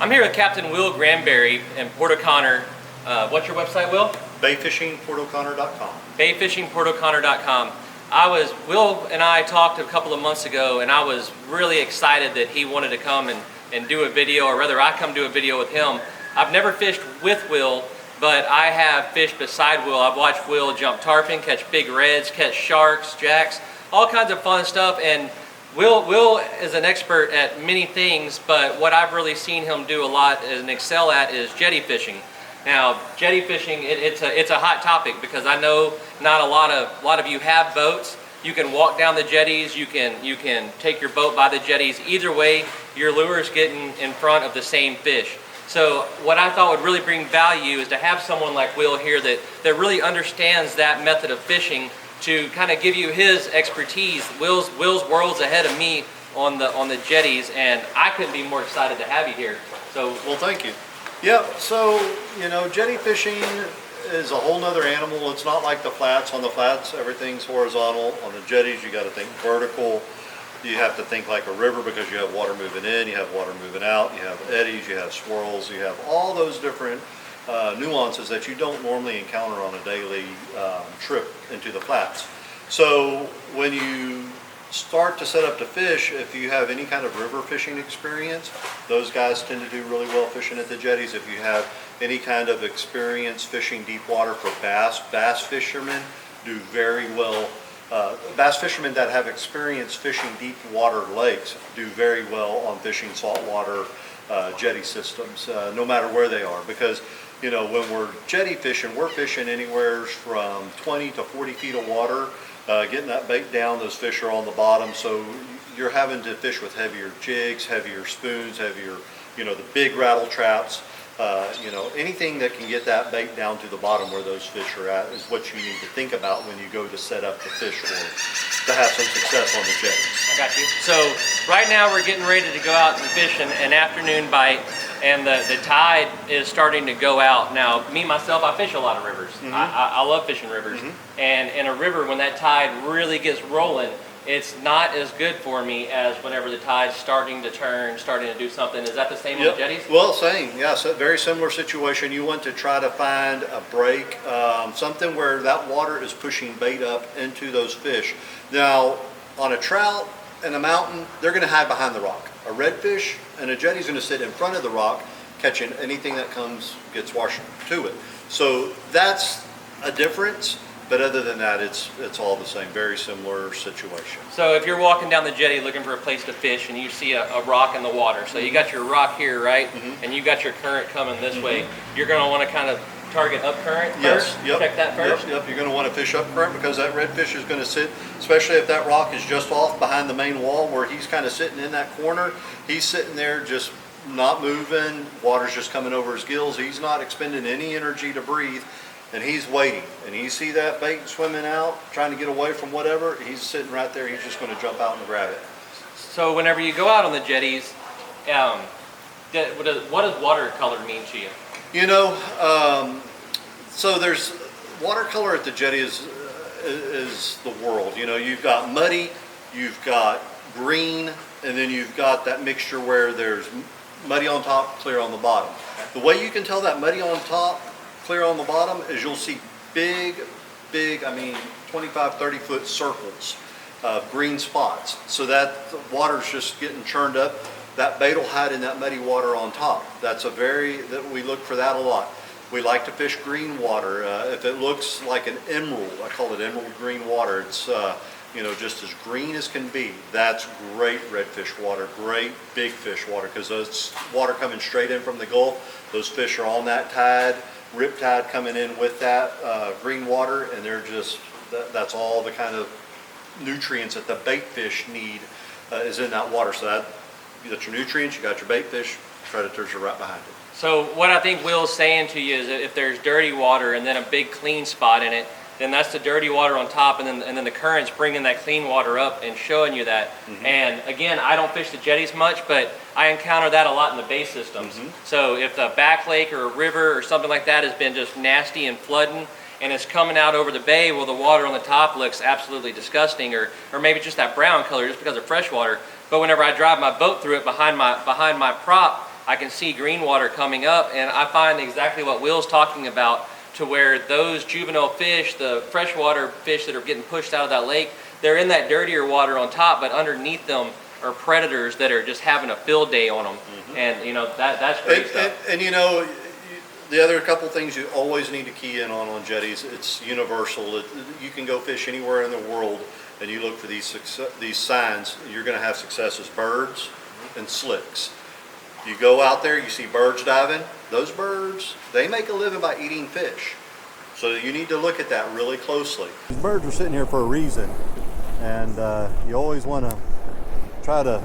I'm here with Captain Will Granberry in Port O'Connor. What's your website, Will? Bayfishingportoconnor.com. Bayfishingportoconnor.com. Will and I talked a couple of months ago, and I was really excited that he wanted to come and do a video, or rather I come do a video with him. I've never fished with Will, but I have fished beside Will. I've watched Will jump tarpon, catch big reds, catch sharks, jacks, all kinds of fun stuff. And Will is an expert at many things, but what I've really seen him do a lot and excel at is jetty fishing. Now, jetty fishing, it's a hot topic because I know not a lot of you have boats. You can walk down the jetties, you can take your boat by the jetties. Either way, your lure is getting in front of the same fish. So what I thought would really bring value is to have someone like Will here that really understands that method of fishing to kind of give you his expertise. Will's world's ahead of me on the jetties, and I couldn't be more excited to have you here. So, well, thank you. Yeah, so, jetty fishing is a whole nother animal. It's not like the flats. On the flats, everything's horizontal. On the jetties, you got to think vertical. You have to think like a river because you have water moving in, you have water moving out, you have eddies, you have swirls, you have all those different nuances that you don't normally encounter on a daily trip into the flats. So when you start to set up to fish, if you have any kind of river fishing experience, those guys tend to do really well fishing at the jetties. If you have any kind of experience fishing deep water for bass fishermen do very well. Bass fishermen that have experience fishing deep water lakes do very well on fishing saltwater jetty systems, no matter where they are, because when we're jetty fishing, we're fishing anywhere from 20 to 40 feet of water, getting that bait down. Those fish are on the bottom, so you're having to fish with heavier jigs, heavier spoons, heavier, the big rattle traps. Anything that can get that bait down to the bottom where those fish are at is what you need to think about when you go to set up the fish to have some success on the jetties. I got you. So right now we're getting ready to go out and fish an afternoon bite, and the tide is starting to go out. Now, me, myself, I fish a lot of rivers. Mm-hmm. I love fishing rivers. Mm-hmm. And in a river, when that tide really gets rolling, it's not as good for me as whenever the tide's starting to turn, starting to do something. Is that the same on the jetties? Well, same. Yeah, so very similar situation. You want to try to find a break, something where that water is pushing bait up into those fish. Now, on a trout in a mountain, they're going to hide behind the rock. A redfish and a jetty's going to sit in front of the rock, catching anything that gets washed to it. So that's a difference. But other than that, it's all the same, very similar situation. So if you're walking down the jetty looking for a place to fish and you see a rock in the water, so you got your rock here, right? Mm-hmm. And you got your current coming this way, you're going to want to kind of target up current first? Yes, yep. Check that first? Yep, you're going to want to fish up current because that redfish is going to sit, especially if that rock is just off behind the main wall where he's kind of sitting in that corner. He's sitting there just not moving, water's just coming over his gills. He's not expending any energy to breathe. And he's waiting, and you see that bait swimming out, trying to get away from whatever, he's sitting right there, he's just going to jump out and grab it. So whenever you go out on the jetties, what does watercolor mean to you? So there's watercolor at the jetty is the world. You've got muddy, you've got green, and then you've got that mixture where there's muddy on top, clear on the bottom. The way you can tell that muddy on top, clear on the bottom is you'll see big, 25, 30 foot circles of green spots. So that the water's just getting churned up. That bait will hide in that muddy water on top. We look for that a lot. We like to fish green water. If it looks like an emerald, I call it emerald green water. It's just as green as can be. That's great redfish water, great big fish water, because those water coming straight in from the Gulf, those fish are on that tide. Riptide coming in with that green water, and that's all the kind of nutrients that the bait fish need is in that water. So that you got your nutrients, you got your bait fish, predators are right behind it. So what I think Will's saying to you is that if there's dirty water and then a big clean spot in it, then that's the dirty water on top, and then the current's bringing that clean water up and showing you that. Mm-hmm. And again, I don't fish the jetties much, but I encounter that a lot in the bay systems. Mm-hmm. So if the back lake or a river or something like that has been just nasty and flooding, and it's coming out over the bay, well, the water on the top looks absolutely disgusting, or maybe just that brown color just because of fresh water. But whenever I drive my boat through it behind my prop, I can see green water coming up, and I find exactly what Will's talking about, to where those juvenile fish, the freshwater fish that are getting pushed out of that lake, they're in that dirtier water on top, but underneath them are predators that are just having a field day on them. And you know, that's great stuff. And you know, the other couple things you always need to key in on jetties, it's universal. You can go fish anywhere in the world and you look for these signs, you're going to have success as birds and slicks. You go out there, you see birds diving, those birds, they make a living by eating fish. So you need to look at that really closely. These birds are sitting here for a reason, and you always want to try to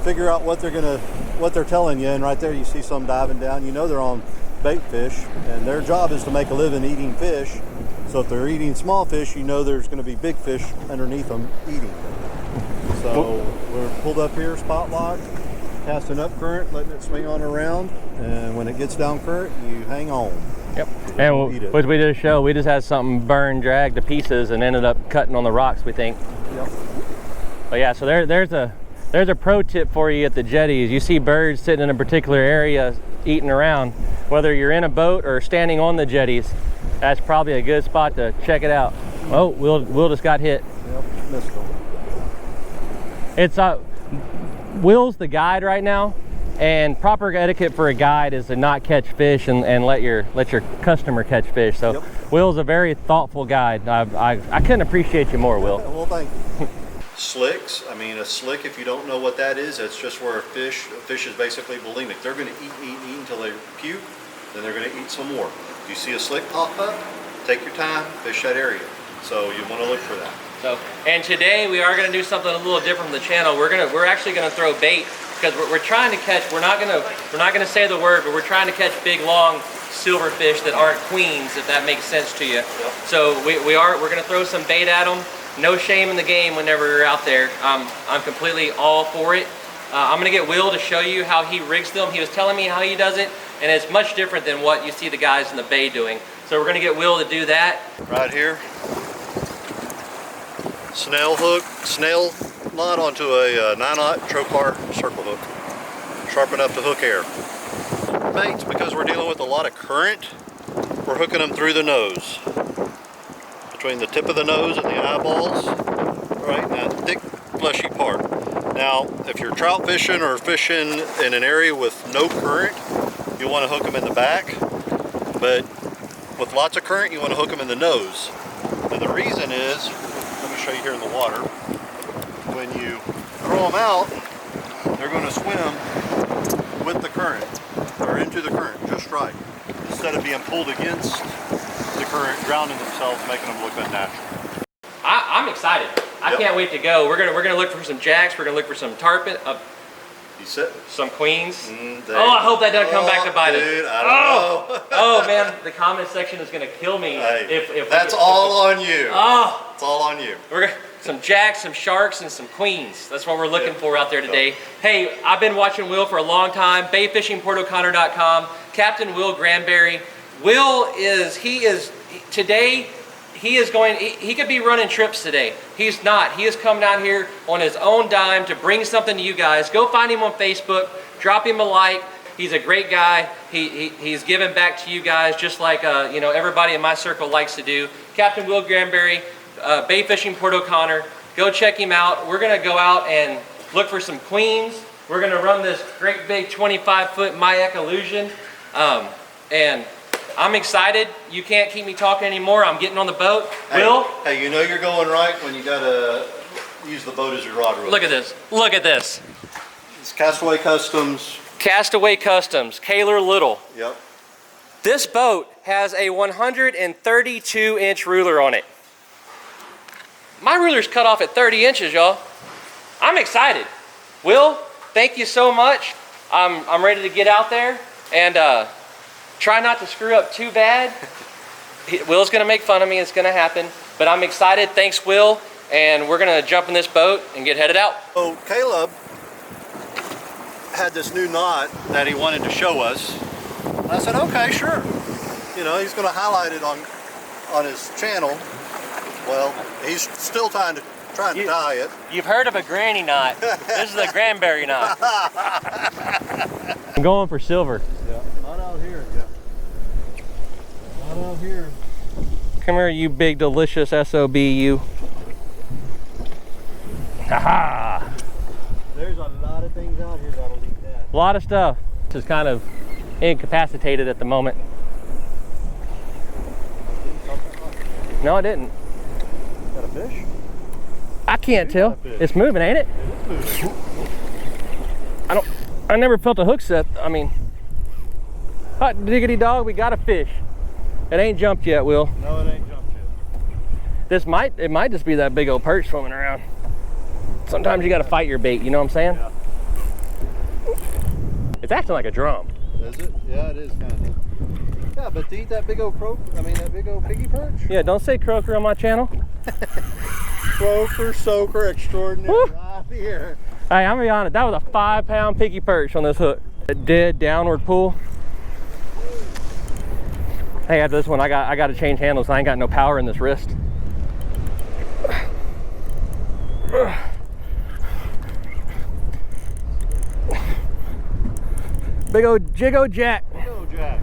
figure out what they're telling you. And right there you see some diving down. You know they're on bait fish, and their job is to make a living eating fish. So if they're eating small fish, you know there's going to be big fish underneath them eating. So we're pulled up here, spot lock, casting up current, letting it swing on around, and when it gets down current, you hang on. Yep. And what we just showed, we just had something burn, dragged to pieces, and ended up cutting on the rocks, we think. Yep. But yeah, so there's a pro tip for you at the jetties. You see birds sitting in a particular area eating around, whether you're in a boat or standing on the jetties, that's probably a good spot to check it out. Oh, Will just got hit. Yep, missed him. It's Will's the guide right now, and proper etiquette for a guide is to not catch fish and let your customer catch fish. So yep. Will's a very thoughtful guide. I couldn't appreciate you more, Will. Well, thank you. Slicks, I mean, a slick, if you don't know what that is, that's just where a fish is basically bulimic. They're going to eat until they puke, then they're going to eat some more. If you see a slick pop up, take your time, fish that area. So you want to look for that. So, and today we are going to do something a little different from the channel. We're actually going to throw bait, because we're trying to catch. We're not going to say the word, but we're trying to catch big, long silverfish that aren't queens, if that makes sense to you. Yep. So we're going to throw some bait at them. No shame in the game whenever you're out there. I'm completely all for it. I'm going to get Will to show you how he rigs them. He was telling me how he does it, and it's much different than what you see the guys in the bay doing. So we're going to get Will to do that. Right here. Snail knot onto a 9/0 trocar circle hook. Sharpen up the hook hair. Baits, because we're dealing with a lot of current, we're hooking them through the nose. Between the tip of the nose and the eyeballs, right, that thick fleshy part. Now, if you're trout fishing or fishing in an area with no current, you want to hook them in the back, but with lots of current, you want to hook them in the nose. And the reason is, let me show you here in the water, when you throw them out, they're going to swim with the current, or into the current, just right, instead of being pulled against the current, drowning themselves, making them look unnatural. I'm excited. I can't wait to go. We're gonna look for some jacks. We're gonna look for some tarpon. Some queens. I hope that doesn't come back to bite us. I don't know. Oh man, the comment section is gonna kill me. Hey, if that's all on you. Oh, it's all on you. We're gonna some jacks, some sharks, and some queens. That's what we're looking for out there today. Hey, I've been watching Will for a long time. BayFishingPortO'Connor.com. Captain Will Granberry. Will he could be running trips today. He's not. He has come down here on his own dime to bring something to you guys. Go find him on Facebook, drop him a like. He's a great guy. He's giving back to you guys just like everybody in my circle likes to do. Captain Will Granberry, Bay Fishing Port O'Connor. Go check him out. We're gonna go out and look for some queens. We're gonna run this great big 25-foot Mayak illusion. And I'm excited. You can't keep me talking anymore. I'm getting on the boat. Hey, Will? Hey, you know you're going right when you gotta use the boat as your rod reel. Look at this. Look at this. It's Castaway Customs. Castaway Customs, Kaler Little. Yep. This boat has a 132-inch ruler on it. My ruler's cut off at 30 inches, y'all. I'm excited. Will, thank you so much. I'm ready to get out there and try not to screw up too bad. Will's gonna make fun of me, it's gonna happen, but I'm excited. Thanks, Will, and we're gonna jump in this boat and get headed out. So Caleb had this new knot that he wanted to show us. And I said, okay, sure. You know, he's gonna highlight it on his channel. Well, he's still trying to tie it. You've heard of a granny knot. This is a Granberry knot. I'm going for silver. Yeah, not out here, yeah. Not out here. Come here, you big delicious SOB, you. Haha! There's a lot of things out here that'll eat that. A lot of stuff. This is kind of incapacitated at the moment. No, I didn't. Got a fish? I can't tell. It's moving, ain't it? It is moving. I never felt a hook set. I mean, hot diggity dog, we got a fish. It ain't jumped yet, Will. No, it ain't jumped yet. It might just be that big old perch swimming around. Sometimes you gotta fight your bait, you know what I'm saying? Yeah. It's acting like a drum. Is it? Yeah, it is kind of. Yeah, but to eat that big old that big old piggy perch? Yeah, don't say croaker on my channel. Croaker, soaker, extraordinary. Woo! Right here. Hey, I'm gonna be honest, that was a 5-pound piggy perch on this hook. A dead downward pull. Hey, after this one, I got to change handles. I ain't got no power in this wrist. Big old Jiggo Jack. Big old Jack.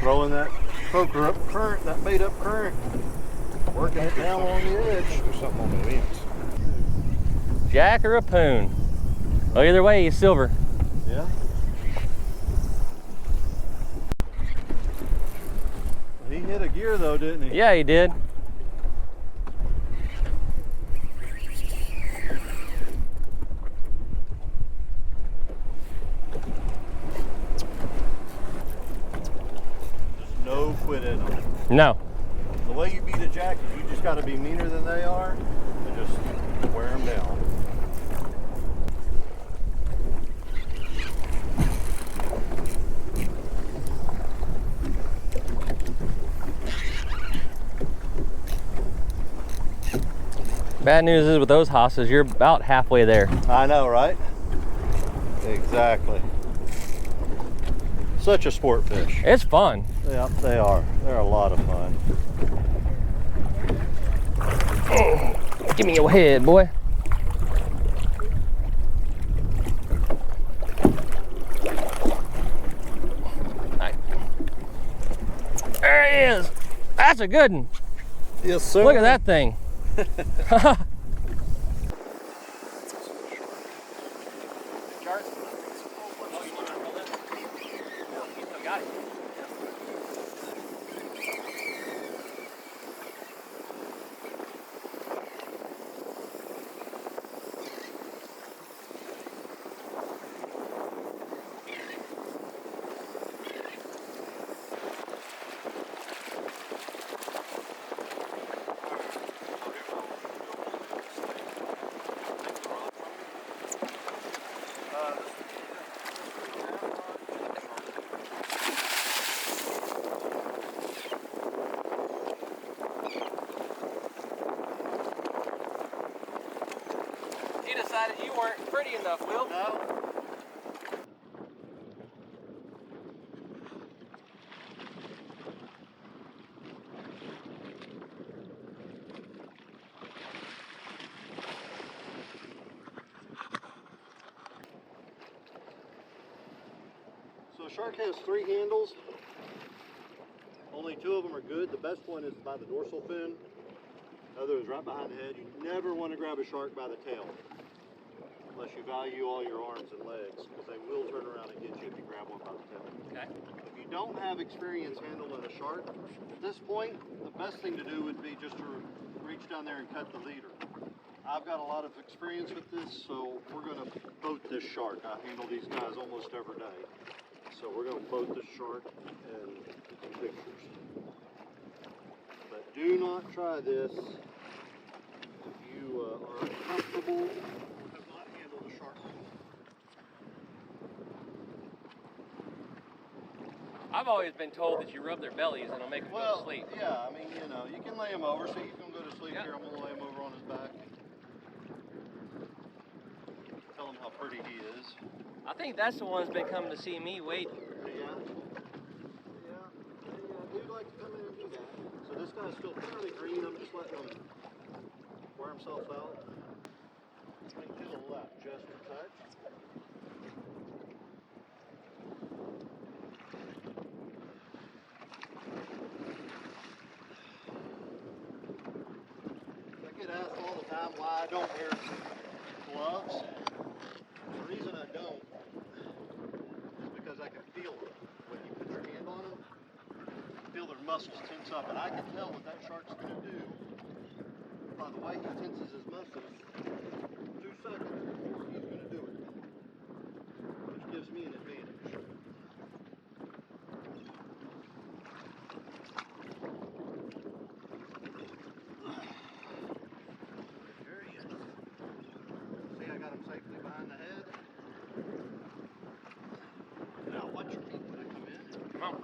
Throwing that croaker up current, that bait up current. Working it down on the edge. There's something on the ends. Jack or a poon. Well, either way, he's silver. Yeah. He hit a gear though, didn't he? Yeah, he did. Just no quit in them. No. The way you beat a jack is you just got to be meaner than they are and just wear them down. Bad news is with those hosses, you're about halfway there. I know, right? Exactly. Such a sport fish. It's fun. Yeah, they are. They're a lot of fun. Give me your head, boy. Right. There he is. That's a good one. Yes, sir. Look at that thing. You decided you weren't pretty enough, Will. No. So shark has 3 handles. Only 2 of them are good. The best one is by the dorsal fin. The other is right behind the head. You never want to grab a shark by the tail unless you value all your arms and legs, because they will turn around and get you if you grab one by the tail. Okay. If you don't have experience handling a shark, at this point, the best thing to do would be just to reach down there and cut the leader. I've got a lot of experience with this, so we're going to boat this shark. I handle these guys almost every day. So we're going to boat this shark and get some pictures. But do not try this if you are uncomfortable or have not handled a shark before. I've always been told that you rub their bellies and it'll make them go to sleep. Yeah, I mean, you know, you can lay him over, so you can go to sleep. Yep. Here, I'm going to lay him over on his back. Tell him how pretty he is. I think that's the one that's been coming to see me waiting. Yeah. Yeah, they do like to come in and do that. So this guy's still fairly green. I'm just letting him wear himself out. Swing to the left just a touch. I get asked all the time why I don't wear gloves. The reason I don't is because I can feel it. When you put your hand on them, feel their muscles tense up, and I can tell what that shark's going to do by the way he tenses his muscles 2 seconds before he's going to do it, which gives me an advantage. There he is. See, I got him safely behind the head. Now watch your feet when I come in. Come on.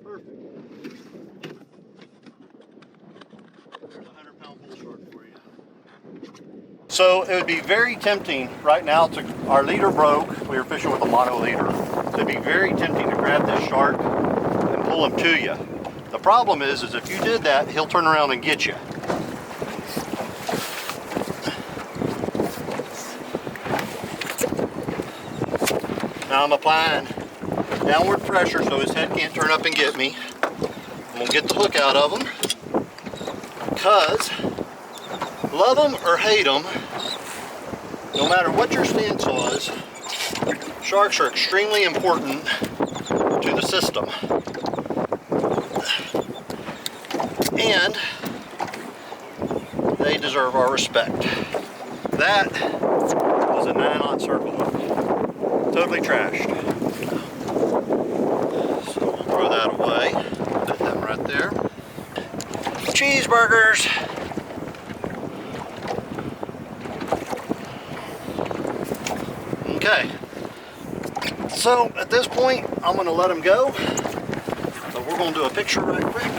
Perfect. There's a 100-pound bull shark for you. So it would be very tempting right now to, our leader broke, we were fishing with a mono leader. So it'd be very tempting to grab this shark and pull him to you. The problem is if you did that, he'll turn around and get you. Now I'm applying downward pressure so his head can't turn up and get me. I'm gonna get the hook out of him because love them or hate them, no matter what your stance was, sharks are extremely important to the system. And they deserve our respect. That was a 9-aught circle hook. Totally trashed. So we'll throw that away. Put them right there. Cheeseburgers. Okay. So at this point, I'm going to let him go. So we're going to do a picture right quick.